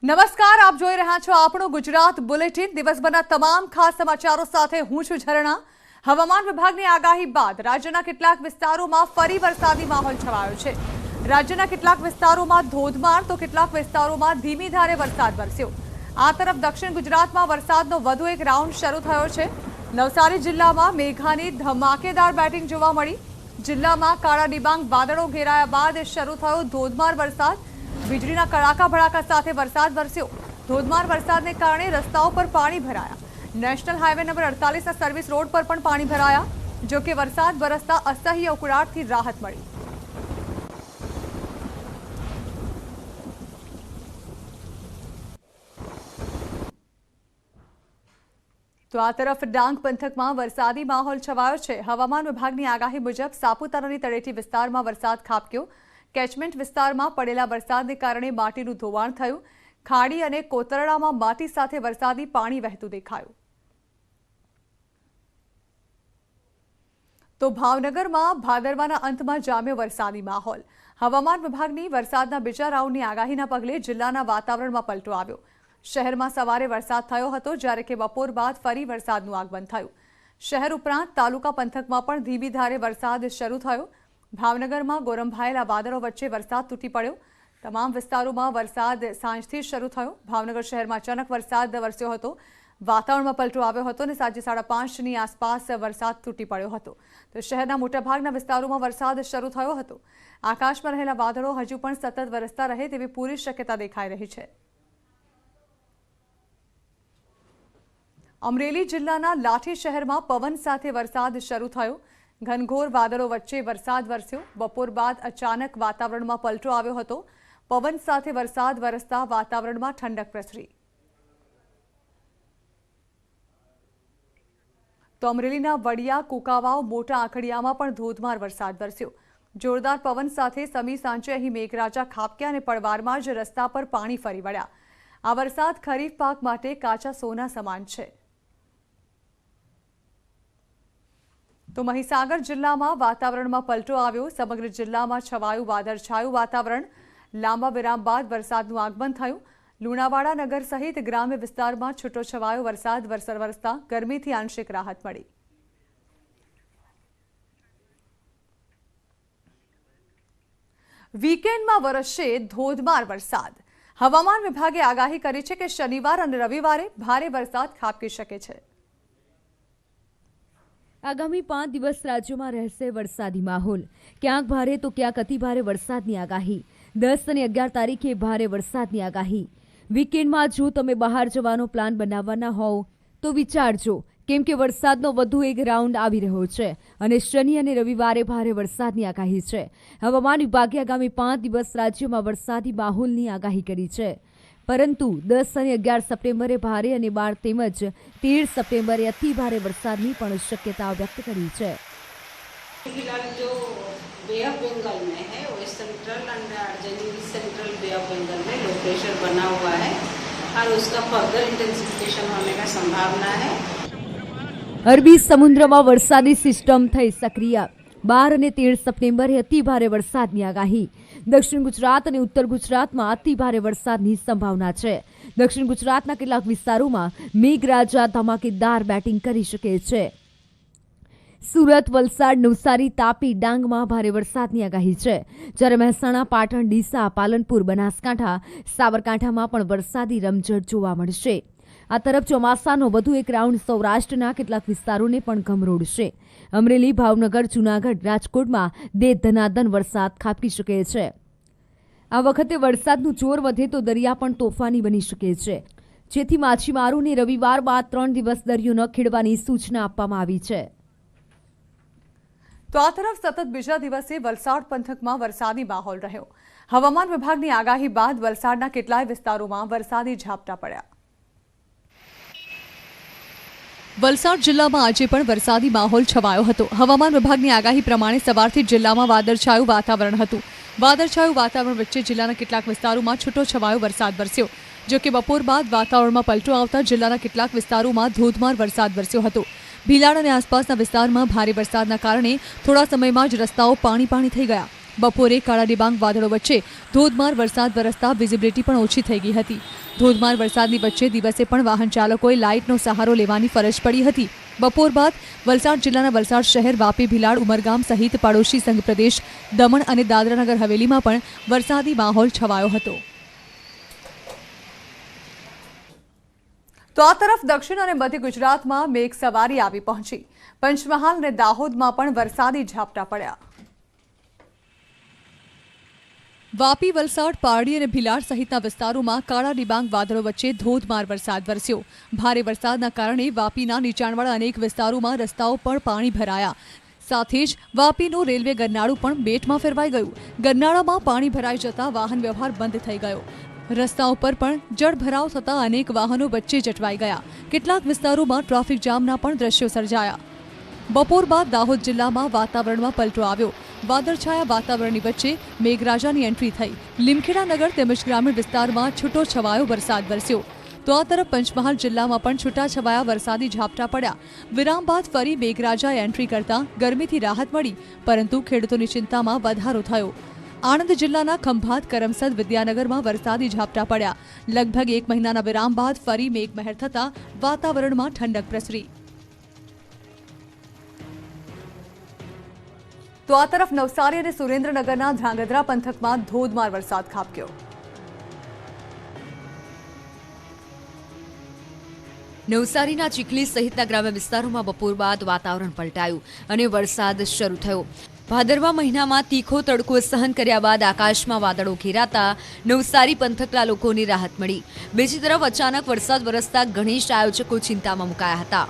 નમસ્કાર, આપ જોઈ રહ્યા છો આપણું ગુજરાત બુલેટિન। દિવસભરના તમામ ખાસ સમાચારો સાથે હું છું ઝરણા। હવામાન વિભાગની આગાહી બાદ રાજ્યના કેટલાક વિસ્તારોમાં ફરી વરસાદી માહોલ છવાયો છે। રાજ્યના કેટલાક વિસ્તારોમાં ધોધમાર તો કેટલાક વિસ્તારોમાં ધીમી ધારે વરસાદ વરસ્યો। આ તરફ દક્ષિણ ગુજરાતમાં વરસાદનો વધુ એક રાઉન્ડ શરૂ થયો છે। નવસારી જિલ્લામાં મેઘાની ધમાકેદાર બેટિંગ જોવા મળી। જિલ્લામાં કાળા ડિબાંગ વાદળો ઘેરાયા બાદ શરૂ થયો ધોધમાર વરસાદ। વીજળીના કડાકા ભડાકા સાથે વરસાદ વરસ્યો। ધોધમાર વરસાદને કારણે રસ્તાઓ પર પાણી ભરાયા। National highway number 48 service road પર પણ પાણી ભરાયા। જો કે વરસાદ વરસતા અસહ્ય ઉકળાટથી રાહત મળી। તો આ તરફ ડાંગ પંથકમાં વરસાદી માહોલ છવાયો છે। હવામાન વિભાગની આગાહી મુજબ સાપુતારાની તળેટી વિસ્તારમાં વરસાદ ખાબક્યો। કેચમેન્ટ વિસ્તારમાં પડેલા વરસાદને કારણે માટીનું ધોવાણ થયું। ખાડી અને કોતરડામાં માટી સાથે વરસાદી પાણી વહેતું દેખાયું। તો ભાવનગરમાં ભાદરવાના અંતમાં જામ્યો વરસાદી માહોલ। હવામાન વિભાગની વરસાદના બીજા રાઉન્ડની આગાહીના પગલે જિલ્લાના વાતાવરણમાં પલટો આવ્યો। શહેરમાં સવારે વરસાદ થયો હતો, જ્યારે કે બપોર બાદ ફરી વરસાદનું આગમન થયું। શહેર ઉપરાંત તાલુકા પંથકમાં પણ ધીમી ધારે વરસાદ શરૂ થયો। ભાવનગરમાં ગોરંભાયેલા વાદળો વચ્ચે વરસાદ તૂટી પડ્યો। તમામ વિસ્તારોમાં વરસાદ સાંજથી શરૂ થયો। ભાવનગર શહેરમાં અચાનક વરસાદ વરસ્યો હતો। વાતાવરણમાં પલટો આવ્યો હતો અને સાંજે 5:30ની આસપાસ વરસાદ તૂટી પડ્યો હતો। તો શહેરના મોટાભાગના વિસ્તારોમાં વરસાદ શરૂ થયો હતો। આકાશમાં રહેલા વાદળો હજુ પણ સતત વરસતા રહે તેવી પૂરી શક્યતા દેખાઈ રહી છે। અમરેલી જિલ્લાના લાઠી શહેરમાં પવન સાથે વરસાદ શરૂ થયો। ઘનઘોર વાદળો વચ્ચે વરસાદ વરસ્યો। બપોર બાદ અચાનક વાતાવરણમાં પલટો આવ્યો હતો। પવન સાથે વરસાદ વરસતા વાતાવરણમાં ઠંડક પ્રસરી। તો અમરેલીના વડિયા, કુકાવાવ, મોટા આખડિયામાં પણ ધોધમાર વરસાદ વરસ્યો। જોરદાર પવન સાથે સમી સાંજે અહીં મેઘરાજા ખાબક્યા અને પળવારમાં જ રસ્તા પર પાણી ફરી વળ્યા। આ વરસાદ ખરીફ પાક માટે કાચા સોના સમાન છે। તો મહીસાગર જિલ્લામાં વાતાવરણમાં પલટો આવ્યો। સમગ્ર જિલ્લામાં છવાયું વાદળછાયું વાતાવરણ। લાંબા વિરામ બાદ વરસાદનું આગમન થયું। લુણાવાડા નગર સહિત ગ્રામ્ય વિસ્તારમાં છૂટોછવાયો વરસાદ વરસતા ગરમીથી આંશિક રાહત મળી। વીકેન્ડમાં વરસશે ધોધમાર વરસાદ। હવામાન વિભાગે આગાહી કરી છે કે શનિવાર અને રવિવારે ભારે વરસાદ ખાબકી શકે છે। આગામી 5 દિવસ રાજ્યમાં રહેશે વરસાદી માહોલ। ક્યાંક ભારે તો ક્યાંક અતિ ભારે વરસાદની આગાહી। 10 અને 11 તારીખે ભારે વરસાદની આગાહી। વીકેન્ડમાં જો તમે બહાર જવાનો પ્લાન બનાવવાના હોવ તો વિચારજો, કેમ કે વરસાદનો વધુ એક રાઉન્ડ આવી રહ્યો છે અને શનિ અને રવિવારે ભારે વરસાદની આગાહી છે। હવામાન વિભાગે આગામી 5 દિવસ રાજ્યમાં વરસાદી માહોલની આગાહી કરી છે। પરંતુ 10 અને 11 સપ્ટેમ્બરે ભારે અને 12 તેમજ 13 સપ્ટેમ્બરે અતિ ભારે વરસાદની પણ શક્યતા વ્યક્ત કરી છે। फिलहाल जो बे ऑफ बंगाल में है वो central and central bay of Bengal में लो प्रेशर बना हुआ है और उसका फर्दर इंटेंसिफिकेशन होने का संभावना है। અરબી સમુદ્રમાં વરસાદી સિસ્ટમ થઈ સક્રિય। 12 અને 13 સપ્ટેમ્બરે અતિ ભારે વરસાદની આગાહી। દક્ષિણ ગુજરાત અને ઉત્તર ગુજરાતમાં અતિ ભારે વરસાદની સંભાવના છે। દક્ષિણ ગુજરાતના કેટલાક વિસ્તારોમાં મેઘરાજા ધમાકેદાર બેટિંગ કરી શકે છે। સુરત, વલસાડ, નવસારી, તાપી, ડાંગમાં ભારે વરસાદની આગાહી છે। જ્યારે મહેસાણા, પાટણ, ડીસા, પાલનપુર, બનાસકાંઠા, સાબરકાંઠામાં પણ વરસાદી રમઝટ જોવા મળશે। આ તરફ ચોમાસાનો વધુ એક રાઉન્ડ સૌરાષ્ટ્રના કેટલાક વિસ્તારોને પણ ગમરોડશે। અમરેલી, ભાવનગર, જૂનાગઢ, રાજકોટમાં ધનાધન વરસાદ ખાબકી શકે છે। આ વખતે વરસાદનું જોર વધે તો દરિયા પણ તોફાની બની શકે છે, જેથી માછીમારોને રવિવાર બાદ 3 દિવસ દરિયો ન ખેડવાની સૂચના આપવામાં આવી છે। તો આ તરફ સતત બીજા દિવસે વલસાડ પંથકમાં વરસાદી માહોલ રહ્યો। હવામાન વિભાગની આગાહી બાદ વલસાડના કેટલાય વિસ્તારોમાં વરસાદી ઝાપટા પડ્યા। વલસાડ જિલ્લામાં આજે પણ વરસાદી માહોલ છવાયો હતો। હવામાન વિભાગની આગાહી પ્રમાણે સવારથી જિલ્લામાં વાદળછાયું વાતાવરણ હતું। વાદળછાયું વાતાવરણ વચ્ચે જિલ્લાના કેટલાક વિસ્તારોમાં છૂટોછવાયો વરસાદ વરસ્યો। જો કે બપોર બાદ વાતાવરણમાં પલટો આવતા જિલ્લાના કેટલાક વિસ્તારોમાં ધોધમાર વરસાદ વરસ્યો હતો। ભીલાડ અને આસપાસના વિસ્તારમાં ભારે વરસાદના કારણે થોડા સમયમાં જ રસ્તાઓ પાણી થઈ ગયા। બપોરે કાળા ડિબાંગ વાદળો વચ્ચે ધોધમાર વરસાદ વરસતા વિઝિબિલિટી પણ ઓછી થઈ ગઈ હતી। ધોધમાર વરસાદની વચ્ચે દિવસે પણ વાહન ચાલકોએ લાઇટનો સહારો લેવાની ફરજ પડી હતી. બપોર બાદ વલસાડ જિલ્લાના વલસાડ શહેર, વાપી, ભીલાડ, ઉમરગામ સહિત પડોશી સંઘ પ્રદેશ દમણ અને દાદરાનગર હવેલીમાં પણ વરસાદી માહોલ છવાયો હતો. તો આ તરફ દક્ષિણ અને મધ્ય ગુજરાતમાં મેઘ સવારી આવી પહોંચી. પંચમહાલ અને દાહોદમાં પણ વરસાદી ઝાપટા પડ્યા. વાપી, વલસાડ, પારડી અને ભીલાડ સહિતના વિસ્તારોમાં કાળા ડિબાંગ વાદળો વચ્ચે ધોધમાર વરસાદ વરસ્યો. ભારે વરસાદના કારણે વાપીના નીચાણવાળા અનેક વિસ્તારોમાં રસ્તાઓ પર પાણી ભરાયા. સાથે જ વાપીનું રેલવે ગરનાળું પણ બેટમાં ફેરવાઈ ગયું. ગરનાળામાં પાણી ભરાઈ જતા વાહન વ્યવહાર બંધ થઈ ગયો. રસ્તાઓ પર પણ જળભરાવ થતાં અનેક વાહનો વચ્ચે જટવાઈ ગયા. કેટલાક વિસ્તારોમાં ટ્રાફિક જામના પણ દ્રશ્યો સર્જાયા. બપોર બાદ દાહોદ જિલ્લામાં વાતાવરણમાં પલટો આવ્યો. વાદળછાયા વાતાવરણની વચ્ચે મેઘરાજાની એન્ટ્રી થઈ. લીમખેડા નગર તેમજ ગ્રામીણ વિસ્તારમાં છૂટો છવાયો વરસાદ વરસ્યો. તો આ તરફ પંચમહાલ જિલ્લામાં પણ છૂટાછવાયા વરસાદી ઝાપટા પડ્યા. વિરામ બાદ ફરી મેઘરાજાએ એન્ટ્રી કરતા ગરમીથી રાહત મળી, પરંતુ ખેડૂતોની ચિંતામાં વધારો થયો. આણંદ જિલ્લાના ખંભાત, કરમસદ, વિદ્યાનગરમાં વરસાદી ઝાપટા પડ્યા. લગભગ 1 મહિનાના વિરામ બાદ ફરી મેઘમહેર થતા વાતાવરણમાં ઠંડક પ્રસરી. તો આ તરફ નવસારી અને સુરેન્દ્રનગરના ધ્રાંગધ્રા પંથકમાં ધોધમાર વરસાદ ખાબક્યો. નવસારીના ચીખલી સહિતના ગ્રામ્ય વિસ્તારોમાં બપોર બાદ વાતાવરણ પલટાયું અને વરસાદ શરૂ થયો. ભાદરવા મહિનામાં તીખો તડકો સહન કર્યા બાદ આકાશમાં વાદળો ઘેરાતા નવસારી પંથકના લોકોને રાહત મળી. બીજી તરફ અચાનક વરસાદ વરસતા ગણેશ આયોજકો ચિંતામાં મુકાયા હતા.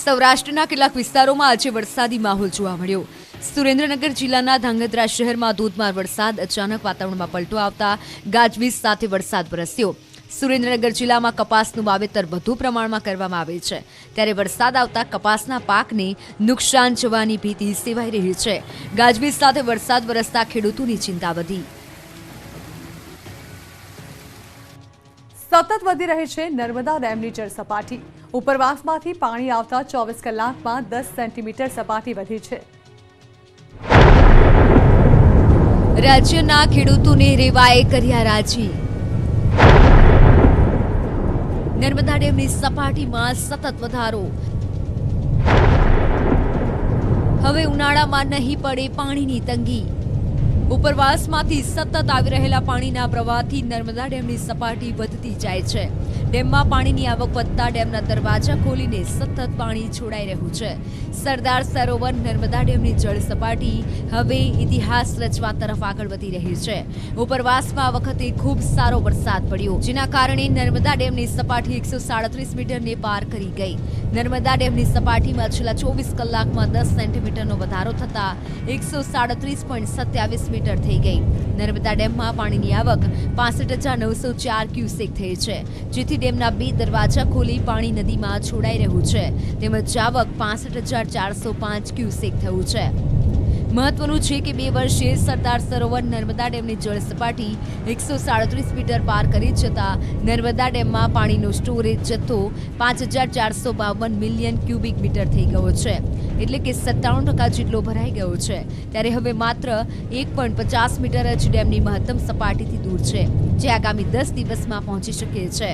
સૌરાષ્ટ્રના કેટલાક વિસ્તારોમાં આજે વરસાદી માહોલ જોવા મળ્યો. સુરેન્દ્રનગર જિલ્લાના ધ્રાંગધ્રા શહેરમાં ધોધમાર વરસાદ, અચાનક વાતાવરણમાં પલટો આવતા ગાજવીજ સાથે વરસાદ વરસ્યો. સુરેન્દ્રનગર જિલ્લામાં કપાસનું વાવેતર વધુ પ્રમાણમાં કરવામાં આવે છે, ત્યારે વરસાદ આવતા કપાસના પાકને નુકસાન જવાની ભીતિ સેવાઈ રહી છે. ગાજવીજ સાથે વરસાદ વરસતા ખેડૂતોની ચિંતા વધી. સતત વધી રહી છે નર્મદા ડેમની જળ સપાટી. ઉપરવાસમાંથી પાણી આવતા 24 કલાકમાં 10 સેન્ટીમીટર સપાટી વધી છે. રાજ્યના ખેડૂતોને રેવાએ કર્યા રાજી. નર્મદા ડેમની સપાટીમાં સતત વધારો. હવે ઉનાળામાં નહીં પડે પાણીની તંગી. ઉપરવાસમાંથી સતત આવી રહેલા પાણીના પ્રવાહથી નર્મદા ડેમની સપાટી વધતી જાય છે. ડેમમાં પાણીની આવક વધતા ડેમના દરવાજા ખોલીને સતત પાણી છોડાઈ રહ્યું છે. સરદાર સરોવર નર્મદા ડેમની જળ સપાટી હવે ઇતિહાસ રચવા તરફ આગળ વધી રહી છે. ઉપરવાસમાં આ વખતે ખૂબ સારો વરસાદ પડ્યો, જેના કારણે નર્મદા ડેમની સપાટી 137 મીટરને પાર કરી ગઈ. નર્મદા ડેમની સપાટીમાં છેલ્લા 24 કલાકમાં 10 સેન્ટીમીટરનો વધારો થતા 137.27 મીટર થઈ ગઈ. નર્મદા ડેમમાં પાણીની આવક 65,904 ક્યુસેક થઈ છે, જેથી ડેમના 2 દરવાજા ખોલી પાણી નદીમાં છોડાઈ રહ્યું છે. તેમજ આવક 65,405 ક્યુસેક થયું છે. મહત્વનું છે કે 2 વર્ષે સરદાર સરોવર નર્મદા ડેમની જળ સપાટી 137 મીટર પાર કરી જતા નર્મદા ડેમમાં પાણીનો સ્ટોરેજ જથ્થો 5,452 મિલિયન ક્યુબિક મીટર થઈ ગયો છે, એટલે કે 97% જેટલો ભરાઈ ગયો છે. ત્યારે હવે માત્ર 1.50 મીટર જ ડેમની મહત્તમ સપાટીથી દૂર છે, જે આગામી 10 દિવસમાં પહોંચી શકે છે.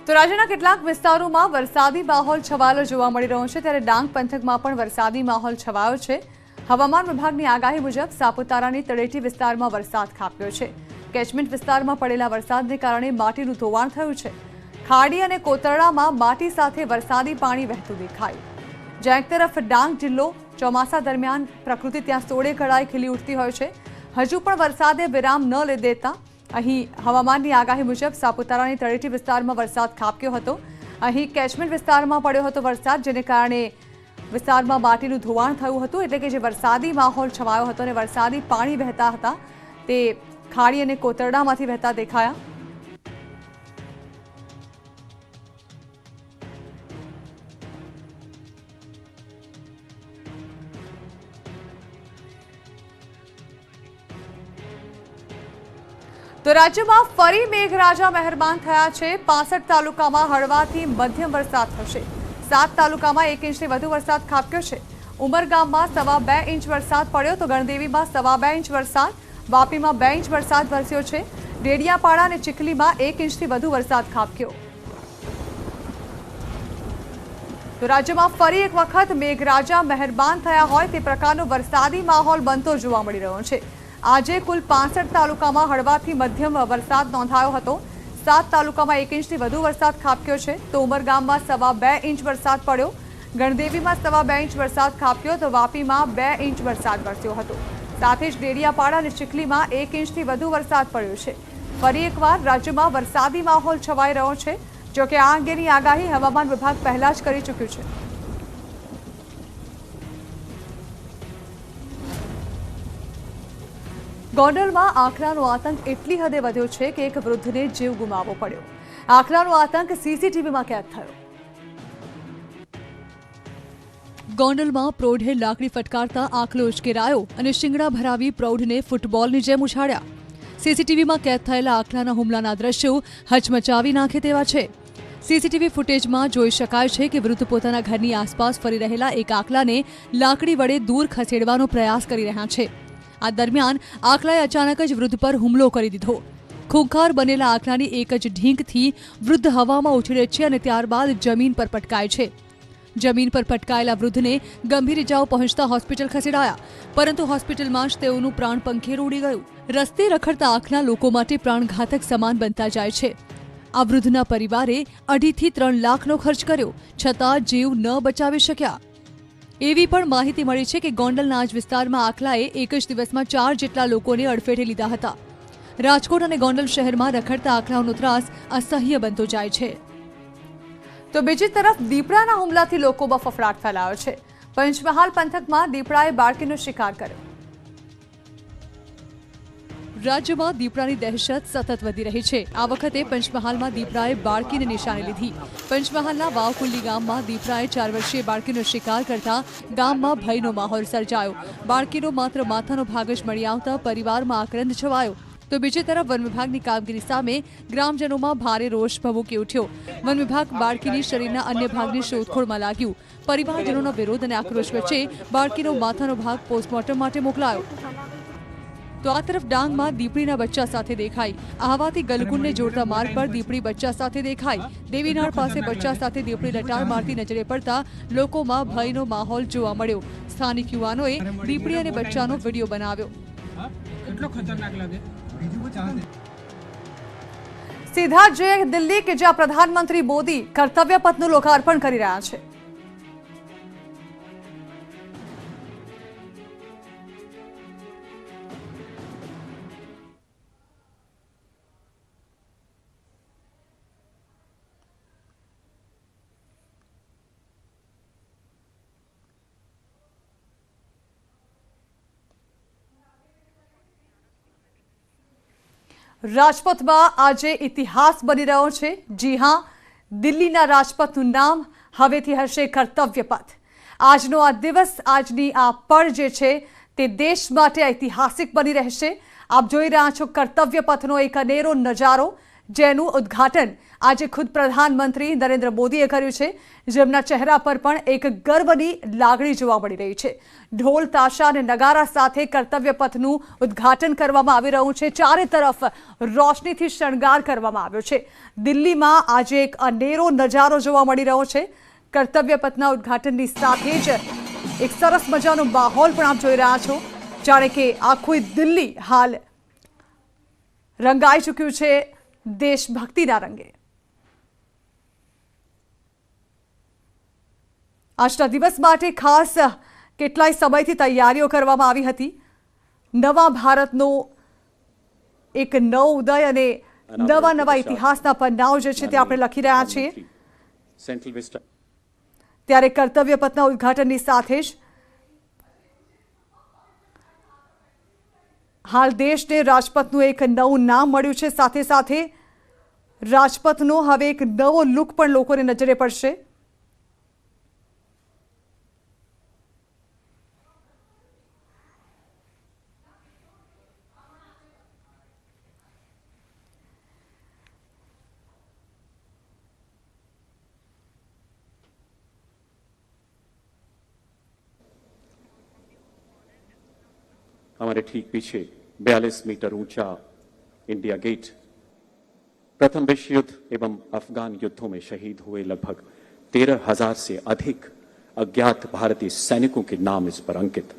તો રાજ્યના કેટલાક વિસ્તારોમાં વરસાદી માહોલ છવાયેલો જોવા મળી રહ્યો છે, ત્યારે ડાંગ પંથકમાં પણ વરસાદી માહોલ છવાયો છે. હવામાન વિભાગની આગાહી મુજબ સાપુતારાની તળેટી વિસ્તારમાં વરસાદ ખાબક્યો છે. કેચમેન્ટ વિસ્તારમાં પડેલા વરસાદને કારણે માટીનું ધોવાણ થયું છે. ખાડી અને કોતરડામાં માટી સાથે વરસાદી પાણી વહેતું દેખાયું. જ્યાં એક તરફ ડાંગ જિલ્લો ચોમાસા દરમિયાન પ્રકૃતિ ત્યાં સોળે કળાએ ખીલી ઉઠતી હોય છે, હજુ પણ વરસાદે વિરામ ન લઈ દેતા અહીં હવામાનની આગાહી મુજબ સાપુતારાની તળેટી વિસ્તારમાં વરસાદ ખાબક્યો હતો. અહીં કેચમેન્ટ વિસ્તારમાં પડ્યો હતો વરસાદ, જેને કારણે વિસ્તારમાં માટીનું ધોવાણ થયું હતું, એટલે કે જે વરસાદી માહોલ છવાયો હતો અને વરસાદી પાણી વહેતા હતા તે ખાડી અને કોતરડામાંથી વહેતા દેખાયા. તો રાજ્યમાં ફરી મેઘરાજા મહેરબાન થયા છે. 65 તાલુકામાં હળવાથી મધ્યમ વરસાદ થશે. 7 તાલુકામાં 1 ઇંચથી વધુ વરસાદ ખાબક્યો છે. ઉમરગામમાં 2.25 ઇંચ વરસાદ પડ્યો, તો ગણદેવીમાં 2.25 ઇંચ વરસાદ, વાપીમાં 2 ઇંચ વરસાદ વરસ્યો છે. ડેડિયાપાડા અને ચીખલીમાં 1 ઇંચથી વધુ વરસાદ ખાબક્યો. તો રાજ્યમાં ફરી એક વખત મેઘરાજા મહેરબાન થયા હોય તે પ્રકારનો વરસાદી માહોલ બનતો જોવા મળી રહ્યો છે. આજે કુલ 65 તાલુકામાં હળવાથી મધ્યમ વરસાદ નોંધાયો હતો. 7 તાલુકામાં 1 ઇંચથી વધુ વરસાદ ખાબક્યો છે. તો ઉમરગામમાં 2.25 ઇંચ વરસાદ પડ્યો. ગણદેવીમાં 2.25 ઇંચ વરસાદ ખાબક્યો તો વાપીમાં 2 ઇંચ વરસાદ વરસ્યો હતો. સાથે જ ડેડિયાપાડા અને ચીખલીમાં 1 ઇંચથી વધુ વરસાદ પડ્યો છે. ફરી એકવાર રાજ્યમાં વરસાદી માહોલ છવાઈ રહ્યો છે. જો કે આ અંગેની આગાહી હવામાન વિભાગ પહેલા જ કરી ચૂક્યું છે. ગોંડલમાં આંકડાનો આતંક એટલી હદે વધ્યો છે કે એક વૃદ્ધને જીવ ગુમાવવો પડ્યો. આંકડાનો આતંક સીસીટીવીમાં કેદ થયો. ગોંડલમાં પ્રૌઢે લાકડી ફટકારતા આંખલો ઉશ્કેરાયો અને શિંગડા ભરાવી પ્રૌઢને ફૂટબોલની જેમ ઉછાળ્યા. સીસીટીવીમાં કેદ થયેલા આંકડાના હુમલાના દ્રશ્યો હચમચાવી નાખે તેવા છે. સીસીટીવી ફૂટેજમાં જોઈ શકાય છે કે વૃદ્ધ પોતાના ઘરની આસપાસ ફરી રહેલા એક આંકલાને લાકડી વડે દૂર ખસેડવાનો પ્રયાસ કરી રહ્યા છે. આ દરમિયાન આંકલાએ અચાનક જ વૃદ્ધ પર હુમલો કરી દીધો. ખૂંખાર બનેલા આંકલાની એક જ ઢીંકથી વૃદ્ધ હવામાં ઉછળે છે અને ત્યારબાદ જમીન પર પટકાય છે. જમીન પર પટકાયેલા વૃદ્ધને ગંભીર ઇજાઓ પહોંચતા હોસ્પિટલ ખસેડાયા, પરંતુ હોસ્પિટલમાં જ તેઓનું પ્રાણ પંખેર ઉડી ગયું. રસ્તે રખડતા આંખના લોકો માટે પ્રાણઘાતક સમાન બનતા જાય છે. આ વૃદ્ધના પરિવારે 2.5 થી 3 લાખનો ખર્ચ કર્યો, છતાં જીવ ન બચાવી શક્યા. એવી પણ માહિતી મળી છે કે ગોંડલના જ વિસ્તારમાં આંકલાએ એક જ દિવસમાં 4 જેટલા લોકોને અડફેટે લીધા હતા. રાજકોટ અને ગોંડલ શહેરમાં રખડતા આંકલાઓનો ત્રાસ અસહ્ય બનતો જાય છે. તો બીજી તરફ દીપડાના હુમલાથી લોકોમાં ફફડાટ ફેલાયો છે. પંચમહાલ પંથકમાં દીપડાએ બાળકીનો શિકાર કર્યો. રાજ્યમાં દીપડાની દહેશત સતત વધી રહી છે. આ વખતે પંચમહાલમાં દીપડાએ બાળકીને નિશાને લીધી. પંચમહાલના વાવકુલ્લી ગામમાં દીપડાએ 4 વર્ષીય બાળકીનો શિકાર કરતા ગામમાં ભયનો માહોલ સર્જાયો. બાળકીનો માત્ર માથાનો ભાગ જ મળી આવતા પરિવારમાં આક્રંદ છવાયો. તો બીજી તરફ વન વિભાગની કામગીરી સામે ગ્રામજનોમાં ભારે રોષ ભભૂકી ઉઠ્યો. વન વિભાગ બાળકીની શરીરના અન્ય ભાગની શોધખોળમાં લાગ્યું. પરિવારજનોનો વિરોધ અને આક્રોશ વચ્ચે બાળકીનો માથાનો ભાગ પોસ્ટમોર્ટમ માટે મોકલાયો. તો આ તરફ ડાંગમાં દીપડીના બચ્ચા સાથે દેખાઈ. આહવાથી ગલકુંડને જોડતા માર્ગ પર દીપડી બચ્ચા સાથે દેખાઈ. દેવીનાળ પાસે બચ્ચા સાથે દીપડી લટાર મારતી નજરે પડતા લોકોમાં ભયનો માહોલ જોવા મળ્યો. સ્થાનિક યુવાનોએ દીપડી અને બચ્ચાનો વિડીયો બનાવ્યો. કેટલો ખતરનાક લાગે. સીધા જે દિલ્હી કે જ્યાં પ્રધાનમંત્રી મોદી કર્તવ્ય પથનું લોકાર્પણ કરી રહ્યા છે. રાજપથમાં આજે ઇતિહાસ બની રહ્યો છે. જી હા, દિલ્હીના રાજપથનું નામ હવેથી હશે કર્તવ્ય પથ. આજનો આ દિવસ, આજની આ પળ જે છે તે દેશ માટે ઐતિહાસિક બની રહેશે. આપ જોઈ રહ્યા છો કર્તવ્ય પથનો એક અનેરો નજારો, જેનું ઉદ્ઘાટન આજે ખુદ પ્રધાનમંત્રી નરેન્દ્ર મોદીએ કર્યું છે, જેમના ચહેરા પર પણ એક ગર્વની લાગણી જોવા મળી રહી છે. ઢોલ, તાશા અને નગારા સાથે કર્તવ્ય પથનું ઉદ્ઘાટન કરવામાં આવી રહ્યું છે. ચારે તરફ રોશનીથી શણગાર કરવામાં આવ્યો છે. દિલ્હીમાં આજે એક અનેરો નજારો જોવા મળી રહ્યો છે. કર્તવ્ય પથના ઉદ્ઘાટનની સાથે જ એક સરસ મજાનો માહોલ પણ આપ જોઈ રહ્યા છો, જાણે કે આખું દિલ્હી હાલ રંગાઈ ચૂક્યું છે દેશભક્તિના રંગે. આજના દિવસ માટે ખાસ કેટલાય સમયથી તૈયારીઓ કરવામાં આવી હતી. નવા ભારતનો એક નવ ઉદય અને નવા ઇતિહાસના પન્નાઓ જે છે તે આપણે લખી રહ્યા છીએ. ત્યારે કર્તવ્ય પથના ઉદ્ઘાટનની સાથે જ હાલ દેશને રાજપથનું એક નવું નામ મળ્યું છે. સાથે સાથે રાજપથનો હવે એક નવો લુક પણ લોકોને નજરે પડશે. हमारे ठीक पीछे 42 मीटर ऊंचा इंडिया गेट प्रथम विश्व युद्ध एवं अफगान युद्धों में शहीद हुए लगभग 13,000 से अधिक अज्ञात भारतीय सैनिकों के नाम इस पर अंकित।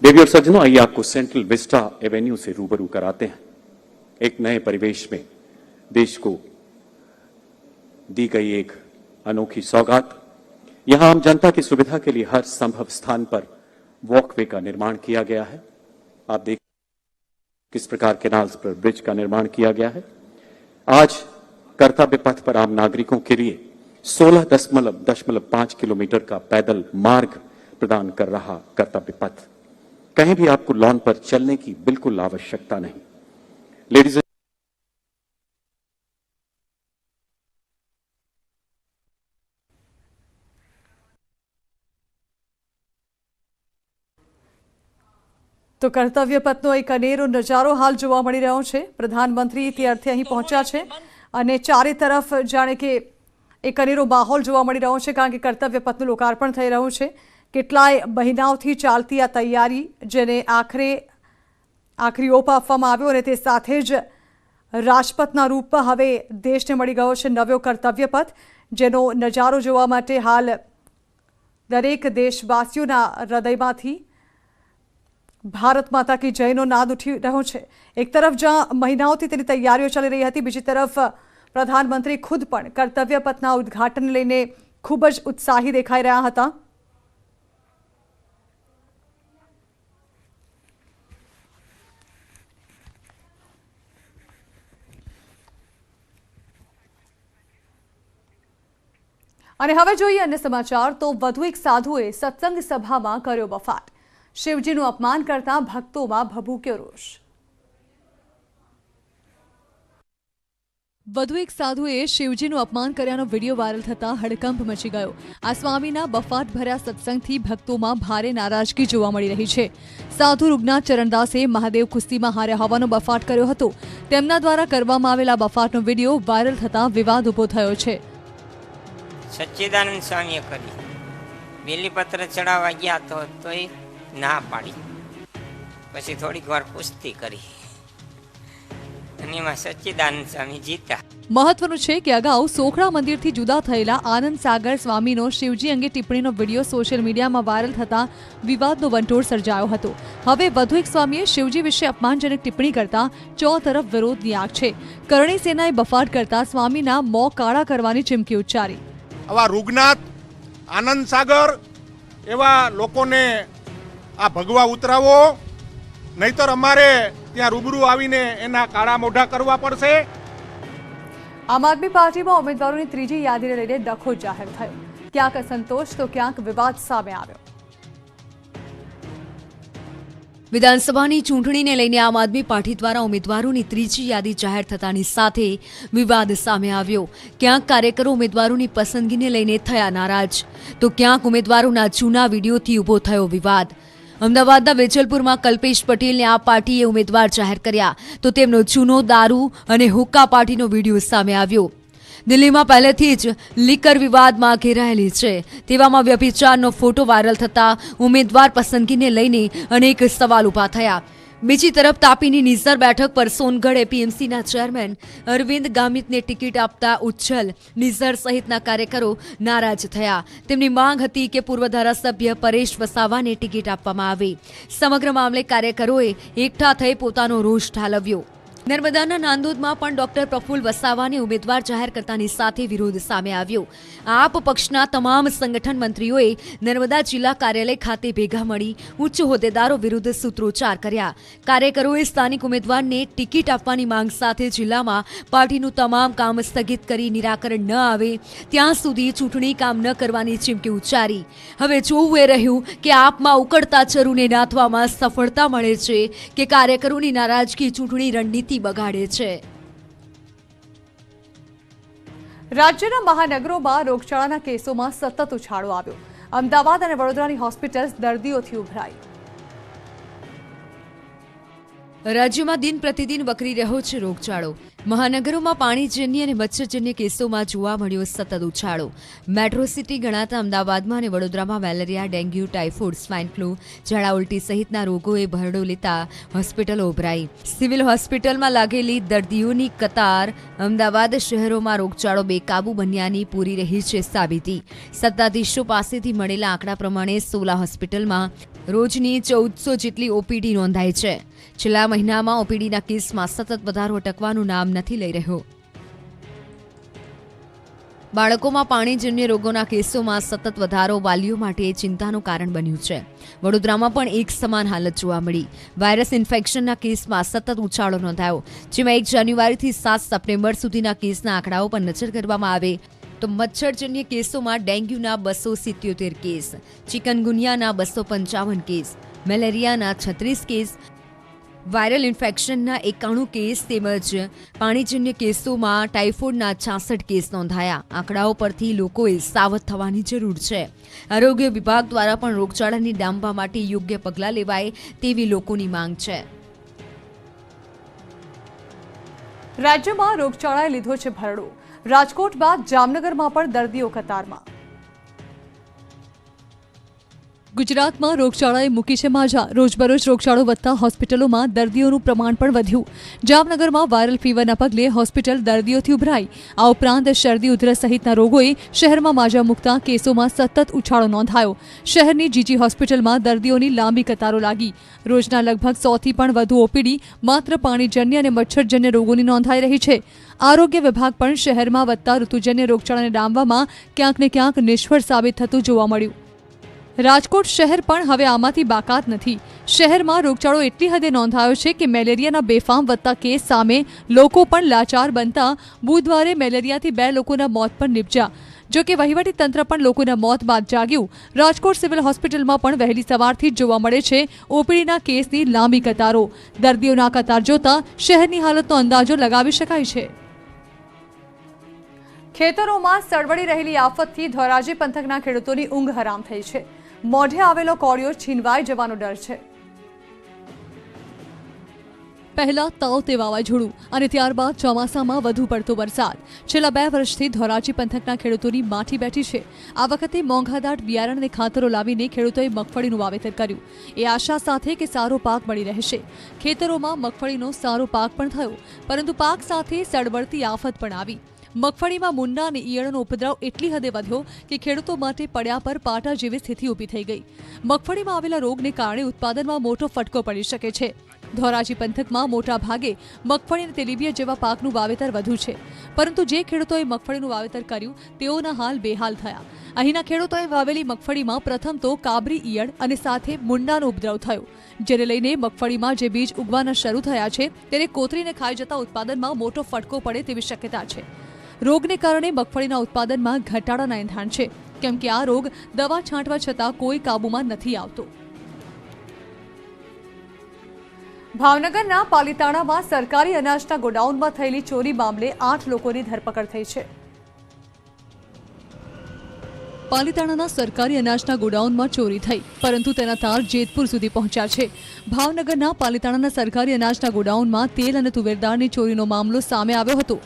देवी और सज्जनों, आइए आपको सेंट्रल विस्टा एवेन्यू से रूबरू कराते हैं। एक नए परिवेश में देश को दी गई एक अनोखी सौगात। यहां आम जनता की सुविधा के लिए हर संभव स्थान पर वॉकवे का निर्माण किया गया है। आप देख किस प्रकार कैनाल्स पर ब्रिज का निर्माण किया गया है। आज कर्तव्य पथ पर आम नागरिकों के लिए 16.5 किलोमीटर का पैदल मार्ग प्रदान कर रहा कर्तव्य पथ। कहीं भी आपको लॉन पर चलने की बिल्कुल आवश्यकता नहीं। लेडीज તો કર્તવ્ય પથનો એક અનેરો નજારો હાલ જોવા મળી રહ્યો છે। પ્રધાનમંત્રી તે અર્થે અહીં પહોંચ્યા છે અને ચારે તરફ જાણે કે એક અનેરો માહોલ જોવા મળી રહ્યો છે, કારણ કે કર્તવ્ય પથનું લોકાર્પણ થઈ રહ્યું છે। કેટલાય મહિનાઓથી ચાલતી આ તૈયારી, જેને આખરી ઓપ આપવામાં આવ્યો અને તે સાથે જ રાજપથના રૂપમાં હવે દેશને મળી ગયો છે નવો કર્તવ્ય પથ, જેનો નજારો જોવા માટે હાલ દરેક દેશવાસીઓના હૃદયમાંથી भारत माता की जयनो नाद उठी रह्यो छे। एक तरफ जहां महीनाओथी तेनी तैयारीओ चली रही हती, बीजी तरफ प्रधानमंत्री खुद पण कर्तव्य पथना उद्घाटन लईने खूब ज उत्साही देखाई रह्या हता। અને હવે જોઈએ અન્ય સમાચાર। તો વધુ એક સાધુએ સત્સંગ સભામાં કર્યો બફાટ। શિવજીનું અપમાન કરતા ભક્તોમાં ભભૂક્યો રોષ। વધુ એક સાધુએ શિવજીનું અપમાન કર્યાનો વિડીયો વાયરલ થતા હડકંપ મચી ગયો। આ સ્વામીના બફાટ ભર્યા સત્સંગથી ભક્તોમાં ભારે નારાજગી જોવા મળી રહી છે। સાધુ રૂગનાથ ચરણદાસે મહાદેવ કુસ્તીમાં હાર્યા હોવાનો બફાટ કર્યો હતો। તેમના દ્વારા કરવામાં આવેલા બફાટનો વિડીયો વાયરલ થતા વિવાદ ઊભો થયો છે। સચ્ચિદાનંદ સ્વામીએ કરી બેલીપત્ર ચડાવવા ગયા તોય ના પાડી, પછી થોડીક વાર કુસ્તી કરી અને એમાં સચ્ચિદાનંદ સ્વામી જીતા। મહત્વનું છે કે અગાઉ સોખડા મંદિરથી જુદા થયેલા આનંદ સાગર સ્વામીનો શિવજી અંગે ટિપ્પણીનો વિડીયો સોશિયલ મીડિયામાં વાયરલ થતા વિવાદનો વંટોળ સર્જાયો હતો। હવે વધુ એક સ્વામીએ શિવજી વિશે અપમાનજનક ટિપ્પણી કરતા ચોતરફ વિરોધની આગ છે। કરણી સેનાએ બફાટ કરતા સ્વામીના મોં કાળા કરવાની ચીમકી ઉચ્ચારી। આવા રૂગનાથ, આનંદ સાગર એવા લોકોને આ ભગવા ઉતરાવો, નહીતર અમારે ત્યાં રૂબરૂ આવીને એના કાળા મોઢા કરવા પડશે। આમ આદમી પાર્ટીમાં ઉમેદવારોની ત્રીજી યાદીને લઈને ડખો જાહેર થયો। ક્યાંક અસંતોષ તો ક્યાંક વિવાદ સામે આવ્યો। વિધાનસભાની ચૂંટણીને લઈને આમ આદમી પાર્ટી દ્વારા ઉમેદવારોની ત્રીજી યાદી જાહેર થતાની સાથે વિવાદ સામે આવ્યો। ક્યાંક કાર્યકરો ઉમેદવારોની પસંદગીને લઈને થયા નારાજ, તો ક્યાંક ઉમેદવારોના જૂના વિડીયોથી ઊભો થયો વિવાદ। અમદાવાદના વેજલપુરમાં કલ્પેશ પટેલને આ પાર્ટીએ ઉમેદવાર જાહેર કર્યા, તો તેમનો જૂનો દારૂ અને હુક્કા પાર્ટીનો વિડીયો સામે આવ્યો। દિલ્હીમાં પહેલેથી જ લીકર વિવાદમાં ઘેરાયેલી છે, તેવામાં વ્યભિચારનો ફોટો વાયરલ થતા ઉમેદવાર પસંદગીને લઈને અનેક સવાલ ઊભા થયા। બીજી તરફ તાપીની નિઝર બેઠક પર સોનગઢ એપીએમસીના ચેરમેન અરવિંદ ગામિતને ટિકિટ આપતા ઉચ્છલ, નિઝર સહિતના કાર્યકરો નારાજ થયા। તેમની માંગ હતી કે પૂર્વ ધારાસભ્ય પરેશ વસાવાને ટિકિટ આપવામાં આવે। સમગ્ર મામલે કાર્યકરોએ એકઠા થઈ પોતાનો રોષ ઠાલવ્યો। નર્મદાના નાંદોદમાં પણ ડોક્ટર પ્રફુલ્લ વસાવાને ઉમેદવાર જાહેર કરતાની સાથે વિરોધ સામે આવ્યો। આપ પક્ષના તમામ સંગઠન મંત્રીઓએ નર્મદા જિલ્લા કાર્યાલય ખાતે ભેગા મળી ઉચ્ચ હોદ્દેદારો વિરુદ્ધ સૂત્રોચ્ચાર કર્યા। કાર્યકરોએ સ્થાનિક ઉમેદવારને ટિકિટ આપવાની માંગ સાથે જિલ્લામાં પાર્ટીનું તમામ કામ સ્થગિત કરી નિરાકરણ ન આવે ત્યાં સુધી ચૂંટણી કામ ન કરવાની ચીમકી ઉચ્ચારી। હવે જોવું એ રહ્યું કે આપમાં ઉકળતા ચરુને નાથવામાં સફળતા મળે છે કે કાર્યકરોની નારાજગી ચૂંટણી રણનીતિ બગાડે છે। રાજ્યના મહાનગરોમાં રોગચાળાના કેસોમાં સતત ઉછાળો આવ્યો। અમદાવાદ અને વડોદરાની હોસ્પિટલ્સ દર્દીઓથી ઉભરાઈ। રાજ્યમાં દિન પ્રતિદિન વકરી રહ્યો છે રોગચાળો. મહાનગરોમાં પાણીજન્ય અને મચ્છરજન્ય કેસોમાં જોવા મળ્યો સતત ઉછાળો. મેટ્રો સિટી ગણાતા અમદાવાદમાં અને વડોદરામાં malaria, dengue, typhoid, swine flu, ઝાડા ઉલટી સહિતના રોગોએ ભરડો લેતા હોસ્પિટલો ઉભરાઈ. સિવિલ હોસ્પિટલમાં લાગેલી દર્દીઓની કતાર. અમદાવાદ શહેરોમાં રોગચાળો બેકાબુ બન્યાની પૂરી રહી છે સાબિતી. સત્તાધીશો પાસેથી મળેલા આંકડા પ્રમાણે 16 હોસ્પિટલમાં રોજની 1400 જેટલી ઓપીડી નોંધાઈ છે. છેલ્લા મહિનામાં ઓપીડીના કેસમાં સતત વધારો અટકવાનું નામ નથી લઈ રહ્યો. બાળકોમાં પાણીજન્ય રોગોના કેસોમાં સતત વધારો વાલીઓ માટે ચિંતાનું કારણ બન્યું છે. વડોદરામાં પણ એક સમાન હાલત જોવા મળી. વાયરસ ઇન્ફેક્શનના કેસમાં સતત ઉછાળો નોંધાયો, જેમાં 1 જાન્યુઆરીથી 7 સપ્ટેમ્બર સુધીના કેસના આંકડાઓ પર નજર કરવામાં આવે તો મચ્છરજન્ય કેસોમાં ડેન્ગ્યુના 277 કેસ, ચિકનગુનિયાના 255 કેસ, મેલેરિયાના 36 કેસ, વાયરલ ઇન્ફેક્શનના 91 કેસ તેમજ પાણીજન્ય કેસોમાં ટાઇફોઇડના 66 કેસ નોંધાયા. આંકડાઓ પરથી લોકોએ સાવધ થવાની જરૂર છે. આરોગ્ય વિભાગ દ્વારા પણ રોગચાળાને ડામવા માટે યોગ્ય પગલાં લેવાય તેવી લોકોની માંગ છે. રાજ્યમાં રોગચાળાએ લીધો છે ભરડો. રાજકોટ બાદ જામનગરમાં પણ દર્દીઓ કતારમાં. ગુજરાતમાં રોગચાળાએ મૂકી છે માજા. રોજબરોજ રોગચાળો વધતા હોસ્પિટલોમાં દર્દીઓનું પ્રમાણ પણ વધ્યું. જામનગરમાં વાયરલ ફીવરના પગલે હોસ્પિટલ દર્દીઓથી ઉભરાઈ. આ ઉપરાંત શરદી, ઉધરસ સહિતના રોગોએ શહેરમાં માજા મૂકતા કેસોમાં સતત ઉછાળો નોંધાયો. શહેરની જીજી હોસ્પિટલમાં દર્દીઓની લાંબી કતારો લાગી. રોજના લગભગ 100થી પણ વધુ ઓપીડી માત્ર પાણીજન્ય અને મચ્છરજન્ય રોગોની નોંધાઈ રહી છે. આરોગ્ય વિભાગ પણ શહેરમાં વધતા ઋતુજન્ય રોગચાળાને ડામવામાં ક્યાંક ને ક્યાંક નિષ્ફળ સાબિત થતું જોવા મળ્યું. રાજકોટ શહેર પણ હવે આમાંથી બાકાત નથી. શહેરમાં રોગચાળો એટલી હદે નોંધાયો છે કે મેલેરિયાના બેફામ વધતા કેસ સામે લોકો પણ લાચાર બનતા બુધવારે મેલેરિયાથી 2 લોકોના મોત પણ નીપજ્યા. જો કે વહીવટી તંત્ર પણ લોકોના મોત બાદ જાગ્યું. રાજકોટ સિવિલ હોસ્પિટલમાં પણ વહેલી સવારથી જ જોવા મળે છે ઓપીડીના કેસની લાંબી કતારો. દર્દીઓના કતાર જોતા શહેરની હાલતનો અંદાજો લગાવી શકાય છે. ખેતરોમાં સળવળી રહેલી આફતથી ધોરાજી પંથકના ખેડૂતોની ઊંઘ હરામ થઈ છે. મોઢે આવેલો કોળિયો છીનવાઈ જવાનો ડર છે. પહેલા તાવતે વાવાઝોડું અને ત્યારબાદ ચોમાસામાં વધુ પડતો વરસાદ. છેલ્લા 2 વર્ષથી ધોરાજી પંથકના ખેડૂતોની માઠી બેઠી છે. આ વખતે મોંઘાદાટ બિયારણ અને ખાતરો લાવીને ખેડૂતોએ મગફળીનું વાવેતર કર્યું, એ આશા સાથે કે સારો પાક મળી રહેશે. ખેતરોમાં મગફળીનો સારો પાક પણ થયો, પરંતુ પાક સાથે સળવળતી આફત પણ આવી. મગફળીમાં મુંડા અને ઈયળનો ઉપદ્રવ એટલી હદે વધ્યો કે ખેડૂતો માટે પડ્યા પર પાટા જેવી સ્થિતિ ઊભી થઈ ગઈ. મગફળીમાં આવેલા રોગને કારણે ઉત્પાદનમાં મોટો ફટકો પડી શકે છે. ધોરાજી પંથકમાં મોટા ભાગે મગફળી અને તેલીબિયા જેવા પાકનું વાવેતર વધુ છે, પરંતુ જે ખેડૂતોએ મગફળીનું વાવેતર કર્યું તેઓના હાલ બેહાલ થયા. અહીંના ખેડૂતોએ વાવેલી મગફળીમાં પ્રથમ તો કાબરી ઈયળ અને સાથે મુંડાનો ઉપદ્રવ થયો, જેને લઈને મગફળીમાં જે બીજ ઉગવાના શરૂ થયા છે તેને કોતરીને ખાઈ જતા ઉત્પાદનમાં મોટો ફટકો પડે તેવી શક્યતા છે. રોગને કારણે મગફળીના ઉત્પાદનમાં ઘટાડાના એંધાણ છે, કેમ કે આ રોગ દવા છાંટવા છતાં કોઈ કાબૂમાં નથી આવતો. ભાવનગરના પાલીતાણામાં સરકારી અનાજના ગોડાઉનમાં થયેલી ચોરી મામલે 8 લોકોની ધરપકડ થઈ છે. પાલીતાણાના સરકારી અનાજના ગોડાઉનમાં ચોરી થઈ, પરંતુ તેના તાર જેતપુર સુધી પહોંચ્યા છે. ભાવનગરના પાલીતાણાના સરકારી અનાજના ગોડાઉનમાં તેલ અને તુવેરદાળની ચોરીનો મામલો સામે આવ્યો હતો.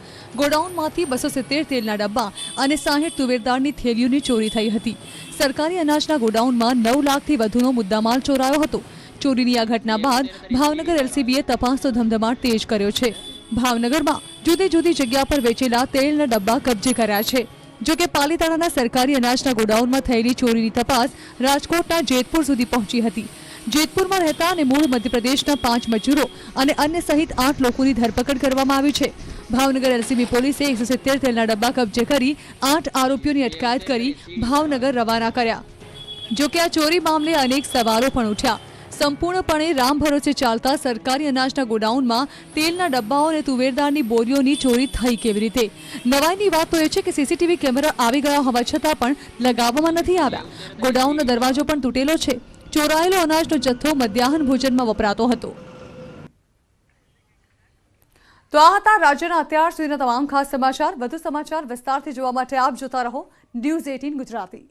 ગોડાઉનમાંથી 270 તેલના ડબ્બા અને 60 તુવેરદાળની થેલીઓની ચોરી થઈ હતી. સરકારી અનાજના ગોડાઉનમાં 9 લાખથી વધુનો મુદ્દામાલ ચોરાયો હતો. ચોરીની આ ઘટના બાદ ભાવનગર એલસીબીએ તપાસનો ધમધમાટ તેજ કર્યો છે. ભાવનગરમાં જુદી જુદી જગ્યા પર વેચેલા તેલના ડબ્બા કબજે કર્યા છે. જો કે પાલીતાણાના સરકારી અનાજના ગોડાઉનમાં થયેલી ચોરીની તપાસ રાજકોટના જેતપુર સુધી પહોંચી હતી. જેતપુરમાં રહેતા અને મૂળ મધ્યપ્રદેશના 5 મજૂરો અને અન્ય સહિત 8 લોકોની ધરપકડ કરવામાં આવી છે. ભાવનગર એલસીબી પોલીસે 170 તેલના ડબ્બા કબજે કરી 8 આરોપીઓની અટકાયત કરી ભાવનગર રવાના કર્યા. જો કે આ ચોરી મામલે અનેક સવાલો પણ ઉઠ્યા. સંપૂર્ણપણે રામ ભરોસે ચાલતા સરકારી અનાજના ગોડાઉનમાં તેલના ડબ્બાઓ અને તુવેરદાળની બોરીઓની ચોરી થઈ કેવી રીતે? નવાઈની વાત તો એ છે કે સીસીટીવી કેમેરા આવી ગયા હોવા છતાં પણ લગાવવામાં નથી આવ્યા. ગોડાઉનનો દરવાજો પણ તૂટેલો છે. ચોરાયેલો અનાજનો જથ્થો મધ્યાહન ભોજનમાં વપરાતો હતો. તો આ હતા રાજ્યના અત્યાર સુધીના તમામ ખાસ સમાચાર. વધુ સમાચાર વિસ્તારથી જોવા માટે આપ જોતા રહો ન્યૂઝ 18 ગુજરાતી.